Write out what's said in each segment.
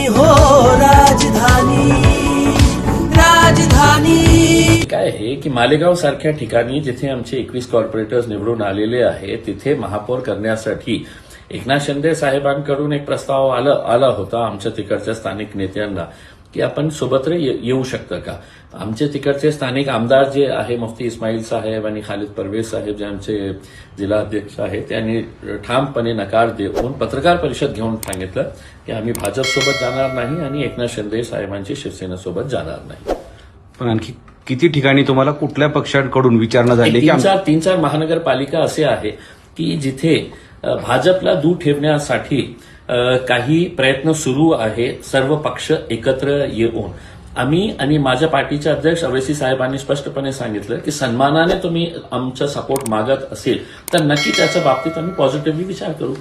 हो राजधानी राजधानी काय आहे की मालेगाव सारख्या ठिकाणी जिथे आमचे 21 कॉर्पोरेटर्स निवडून आलेले आहेत तिथे महापौर करण्यासाठी एकनाथ शिंदे साहेबांकडून एक प्रस्ताव आला होता आमच्या तिकडच्या स्थानिक नेत्यांना की आपण सोबत येऊ शकतं का. आमचे तिकडचे स्थानिक आमदार जे आहे मुफ्ती इस्माईल साहेब आणि खालिद परवेज साहेब जे आमचे जिल्हा अध्यक्ष आहेत त्यांनी ठामपणे नकार देऊन पत्रकार परिषद घेऊन सांगितलं की आम्ही भाजपसोबत जाणार नाही आणि एकनाथ शिंदे साहेबांची शिवसेनेसोबत जाणार नाही. पण आणखी किती ठिकाणी तुम्हाला कुठल्या पक्षांकडून विचारणा झाली की तीन चार महानगरपालिका असे आहे की जिथे भाजपला दूर ठेवण्यासाठी काही प्रयत्न सुरू आहे. सर्व पक्ष एकत्र येऊन आम्ही आणि माझ्या पार्टीचे अध्यक्ष अवैसी साहेबांनी स्पष्टपणे सांगितलं की सन्मानाने तुम्ही आमचा सपोर्ट मागत असेल तर नक्की त्याच्या बाबतीत आम्ही पॉझिटिव्हली विचार करू.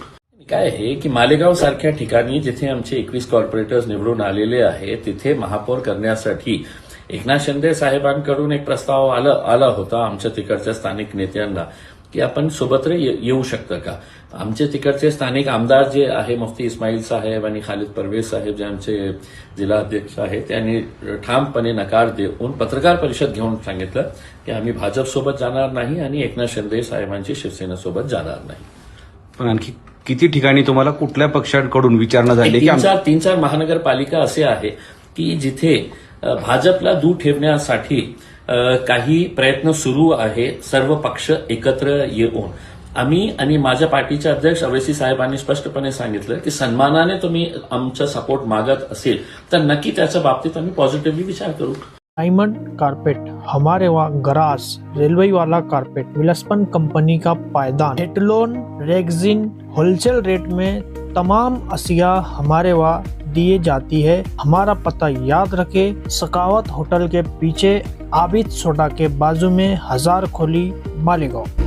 काय आहे की मालेगाव सारख्या ठिकाणी जिथे आमचे 21 कॉर्पोरेटर्स निवडून आलेले आहेत तिथे महापौर करण्यासाठी एकनाथ शिंदे साहेबांकडून एक प्रस्ताव आला होता आमच्या तिकडच्या स्थानिक नेत्यांना की आपण सोबत येऊ शकतं का. आमचे तिकडचे स्थानिक आमदार जे आहे मुफ्ती इस्माईल साहेब आणि खालिद परवेज साहेब जे आमचे जिल्हा अध्यक्ष आहेत त्यांनी ठामपणे नकार देऊन पत्रकार परिषद घेऊन सांगितलं की आम्ही भाजपसोबत जाणार नाही आणि एकनाथ शिंदे साहेबांची शिवसेनेसोबत जाणार नाही. पण आणखी किती ठिकाणी तुम्हाला कुठल्या पक्षांकडून विचारणा झाली की तीन चार महानगरपालिका असे आहे की जिथे भाजपला दूर ठेवण्यासाठी काही प्रयत्न सुरू आहे. सर्व पक्ष एकत्र येऊन आम्ही आणि माझ्या पार्टीचे अध्यक्ष अवैसी साहेबांनी स्पष्टपणे सांगितलं की सन्मानाने तुम्ही आमचा सपोर्ट मागत असेल तर नक्की त्याच्या बाबतीत आम्ही पॉझिटिव्हली विचार करू. डायमंड कारपेट हमारे वहाँ गराज रेलवे वाला कारपेट विलस्पन कंपनी का पायदान हेटलोन रेगजिन होलसेल रेट में तमाम अशिया हमारे वहाँ दिए जाती है. हमारा पता याद रखे सकावत होटल के पीछे आबिद सोडा के बाजू में हजार खोली मालेगांव.